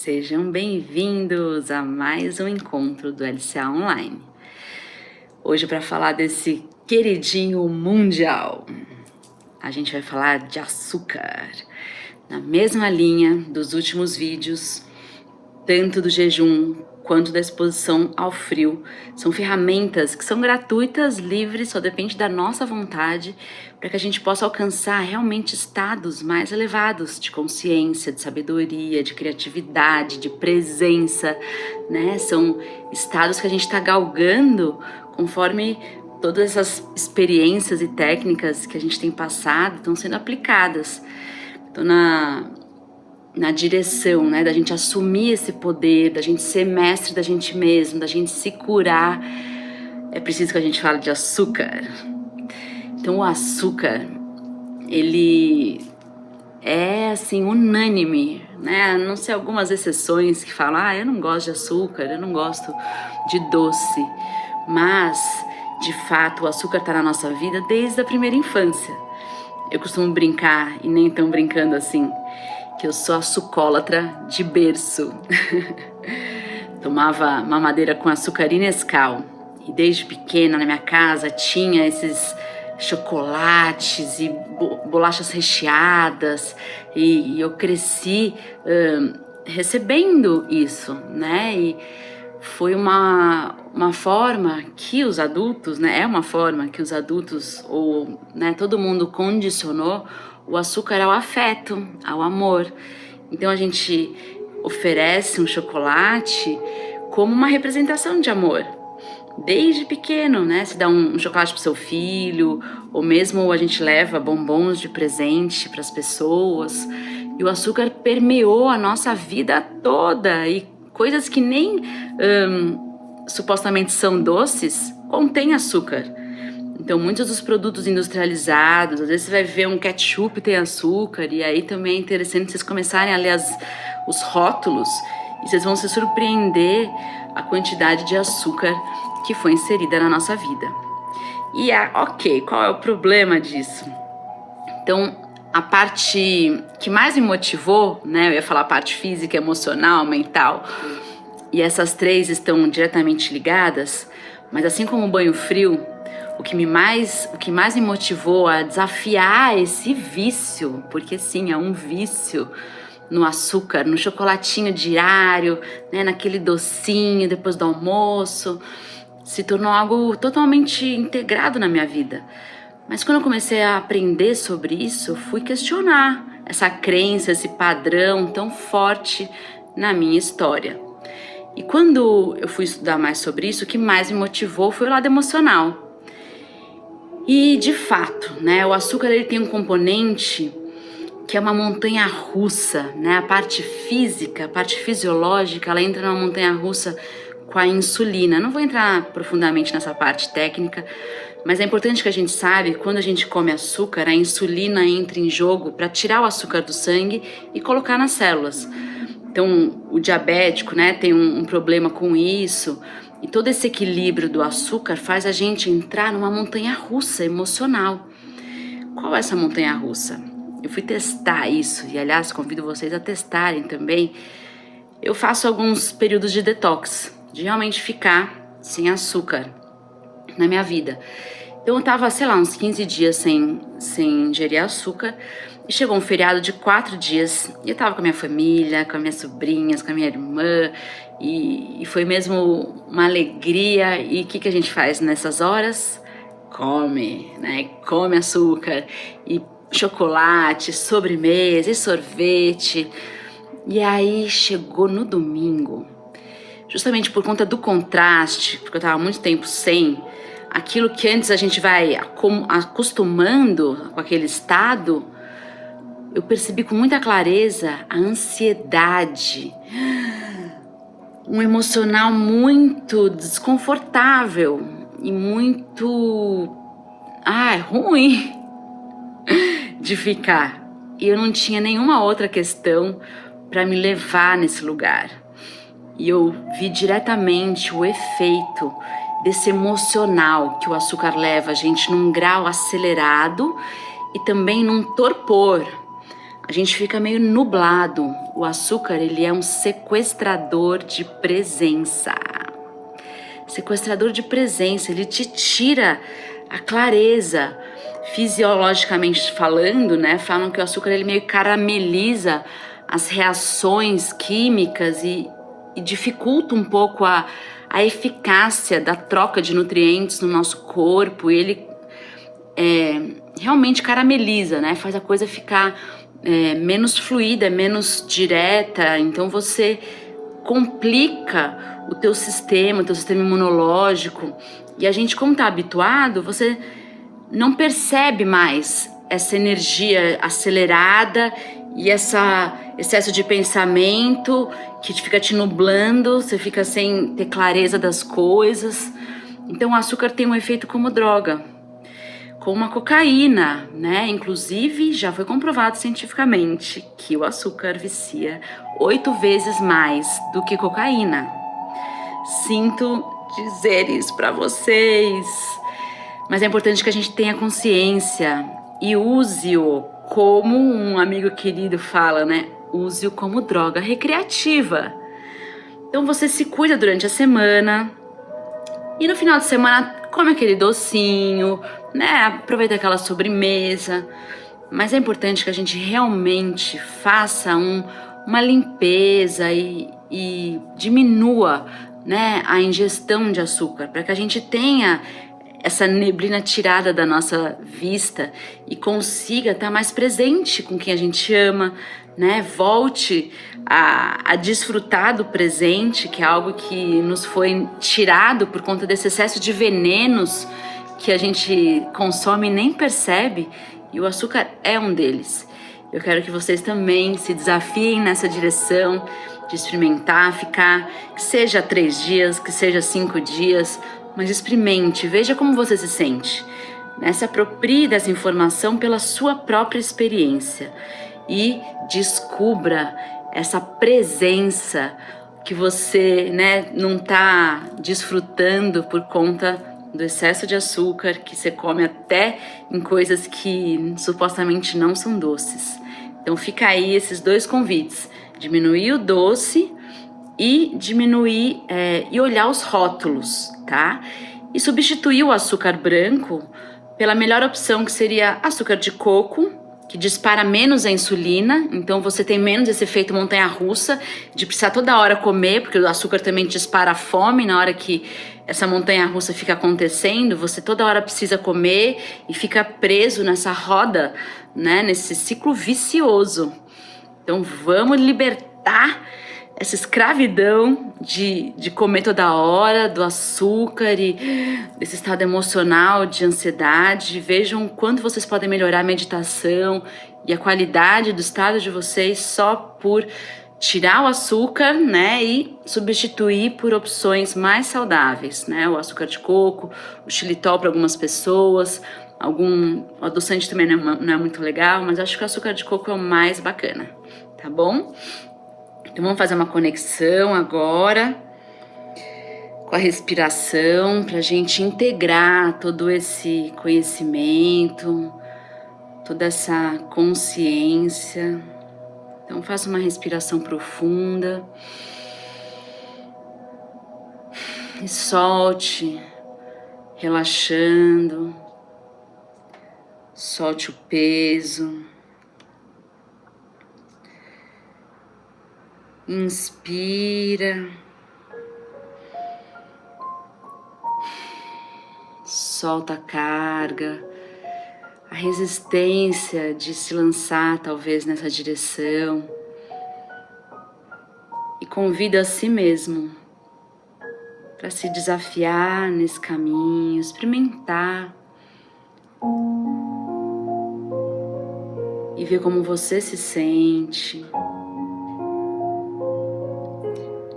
Sejam bem-vindos a mais um encontro do LCA Online. Hoje, para falar desse queridinho mundial, a gente vai falar de açúcar. Na mesma linha dos últimos vídeos, tanto do jejum quanto da exposição ao frio, são ferramentas que são gratuitas, livres, só depende da nossa vontade, para que a gente possa alcançar realmente estados mais elevados de consciência, de sabedoria, de criatividade, de presença, né? São estados que a gente está galgando conforme todas essas experiências e técnicas que a gente tem passado estão sendo aplicadas. Então, na direção, né, da gente assumir esse poder, da gente ser mestre da gente mesmo, da gente se curar, é preciso que a gente fale de açúcar. Então o açúcar, ele é assim unânime, né, a não ser algumas exceções que falam, eu não gosto de açúcar, eu não gosto de doce, mas de fato o açúcar está na nossa vida desde a primeira infância. Eu costumo brincar, e nem tão brincando assim, que eu sou açucólatra de berço. Tomava mamadeira com açúcar e Nescau. E desde pequena na minha casa tinha esses chocolates e bolachas recheadas. E eu cresci recebendo isso, né? E foi uma forma que os adultos, né? É uma forma que os adultos, ou né, todo mundo condicionou o açúcar ao afeto, ao amor. Então a gente oferece um chocolate como uma representação de amor. Desde pequeno, né? Se dá um chocolate pro seu filho, ou mesmo a gente leva bombons de presente para as pessoas. E o açúcar permeou a nossa vida toda. E coisas que nem supostamente são doces, contêm açúcar. Então, muitos dos produtos industrializados, às vezes você vai ver um ketchup tem açúcar, e aí também é interessante vocês começarem a ler os rótulos, e vocês vão se surpreender a quantidade de açúcar que foi inserida na nossa vida. E ok, qual é o problema disso? Então, a parte que mais me motivou, né, eu ia falar a parte física, emocional, mental, e essas três estão diretamente ligadas, mas assim como o banho frio, o que mais me motivou a desafiar esse vício, porque sim, é um vício no açúcar, no chocolatinho diário, né, naquele docinho depois do almoço, se tornou algo totalmente integrado na minha vida. Mas quando eu comecei a aprender sobre isso, eu fui questionar essa crença, esse padrão tão forte na minha história. E quando eu fui estudar mais sobre isso, o que mais me motivou foi o lado emocional. E de fato, né, o açúcar ele tem um componente que é uma montanha russa, né? A parte física, a parte fisiológica, ela entra numa montanha russa com a insulina. Não vou entrar profundamente nessa parte técnica, mas é importante que a gente saiba que quando a gente come açúcar, a insulina entra em jogo para tirar o açúcar do sangue e colocar nas células. Então, o diabético, né, tem um problema com isso. E todo esse equilíbrio do açúcar faz a gente entrar numa montanha-russa emocional. Qual é essa montanha-russa? Eu fui testar isso, e aliás, convido vocês a testarem também. Eu faço alguns períodos de detox, de realmente ficar sem açúcar na minha vida. Então eu tava, sei lá, uns 15 dias sem ingerir açúcar, e chegou um feriado de 4 dias, e eu tava com a minha família, com as minhas sobrinhas, com a minha irmã, e foi mesmo uma alegria. E o que a gente faz nessas horas? Come, né? Come açúcar, e chocolate, sobremesa, e sorvete. E aí chegou no domingo, justamente por conta do contraste, porque eu tava muito tempo sem, aquilo que antes a gente vai acostumando com aquele estado, eu percebi com muita clareza a ansiedade, um emocional muito desconfortável e muito ruim de ficar. E eu não tinha nenhuma outra questão para me levar nesse lugar. E eu vi diretamente o efeito desse emocional que o açúcar leva a gente num grau acelerado e também num torpor. a gente fica meio nublado. O açúcar, ele é um sequestrador de presença. Sequestrador de presença, ele te tira a clareza. Fisiologicamente falando, né? Falam que o açúcar, ele meio carameliza as reações químicas e dificulta um pouco a eficácia da troca de nutrientes no nosso corpo. Ele realmente carameliza, né? Faz a coisa ficar menos fluida, menos direta. Então você complica o teu sistema imunológico. E a gente, como tá habituado, você não percebe mais essa energia acelerada e esse excesso de pensamento que fica te nublando, você fica sem ter clareza das coisas. Então o açúcar tem um efeito como droga, como a cocaína, né? Inclusive já foi comprovado cientificamente que o açúcar vicia 8 vezes mais do que cocaína. Sinto dizer isso para vocês, mas é importante que a gente tenha consciência e use-o como um amigo querido fala, né? Use-o como droga recreativa. Então você se cuida durante a semana e no final de semana come aquele docinho, né? Aproveita aquela sobremesa. Mas é importante que a gente realmente faça uma limpeza e diminua, né, a ingestão de açúcar, para que a gente tenha essa neblina tirada da nossa vista e consiga estar mais presente com quem a gente ama, né? Volte a desfrutar do presente, que é algo que nos foi tirado por conta desse excesso de venenos que a gente consome e nem percebe, e o açúcar é um deles. Eu quero que vocês também se desafiem nessa direção de experimentar, ficar, que seja 3 dias, que seja 5 dias, mas experimente, veja como você se sente. Se aproprie dessa informação pela sua própria experiência e descubra essa presença que você, né, não está desfrutando por conta do excesso de açúcar que você come até em coisas que supostamente não são doces. Então fica aí esses 2 convites: diminuir o doce e diminuir e olhar os rótulos, tá? E substituir o açúcar branco pela melhor opção, que seria açúcar de coco, que dispara menos a insulina, então você tem menos esse efeito montanha-russa de precisar toda hora comer, porque o açúcar também dispara a fome na hora que essa montanha-russa fica acontecendo. Você toda hora precisa comer e fica preso nessa roda, né, nesse ciclo vicioso. Então vamos libertar essa escravidão de comer toda hora, do açúcar e desse estado emocional de ansiedade. Vejam quanto vocês podem melhorar a meditação e a qualidade do estado de vocês só por tirar o açúcar, né, e substituir por opções mais saudáveis, né? O açúcar de coco, o xilitol para algumas pessoas, o adoçante também não é muito legal, mas acho que o açúcar de coco é o mais bacana, tá bom? Então vamos fazer uma conexão agora com a respiração para a gente integrar todo esse conhecimento, toda essa consciência. Então faça uma respiração profunda e solte, relaxando, solte o peso. Inspira, solta a carga, a resistência de se lançar talvez nessa direção, e convida a si mesmo para se desafiar nesse caminho, experimentar e ver como você se sente.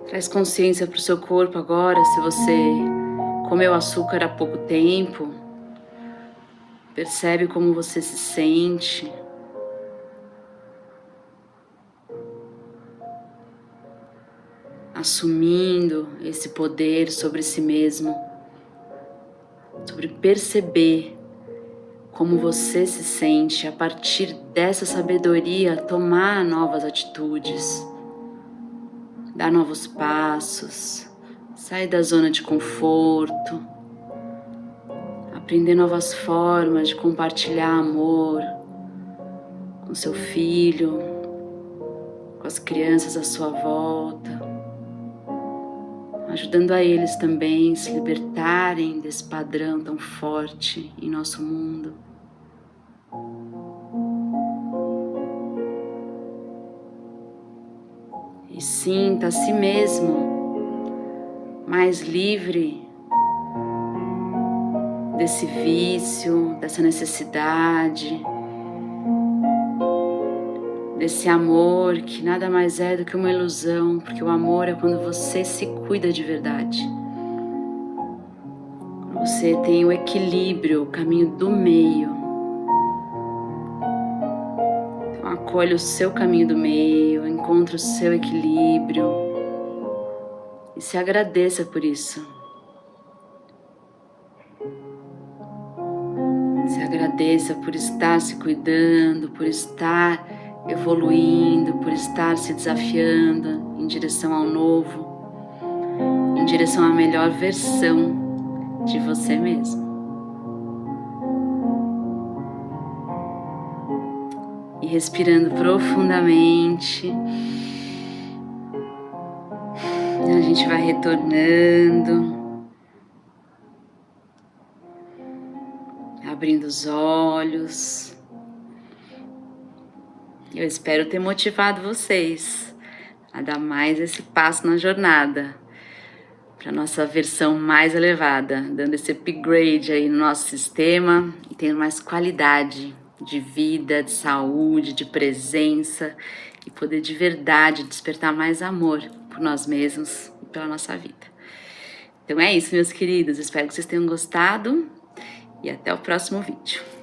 Traz consciência para o seu corpo agora, se você comeu açúcar há pouco tempo. Percebe como você se sente. Assumindo esse poder sobre si mesmo, sobre perceber como você se sente a partir dessa sabedoria tomar novas atitudes, dar novos passos, sair da zona de conforto, aprender novas formas de compartilhar amor com seu filho, com as crianças à sua volta, ajudando a eles também a se libertarem desse padrão tão forte em nosso mundo. E sinta a si mesmo mais livre desse vício, dessa necessidade, desse amor que nada mais é do que uma ilusão, porque o amor é quando você se cuida de verdade. Quando você tem o equilíbrio, o caminho do meio. Então acolha o seu caminho do meio, encontre o seu equilíbrio e se agradeça por isso. Se agradeça por estar se cuidando, por estar evoluindo, por estar se desafiando em direção ao novo, em direção à melhor versão de você mesmo. E respirando profundamente, a gente vai retornando, abrindo os olhos. Eu espero ter motivado vocês a dar mais esse passo na jornada para nossa versão mais elevada, dando esse upgrade aí no nosso sistema e tendo mais qualidade de vida, de saúde, de presença e poder de verdade despertar mais amor por nós mesmos e pela nossa vida. Então é isso, meus queridos. Espero que vocês tenham gostado e até o próximo vídeo.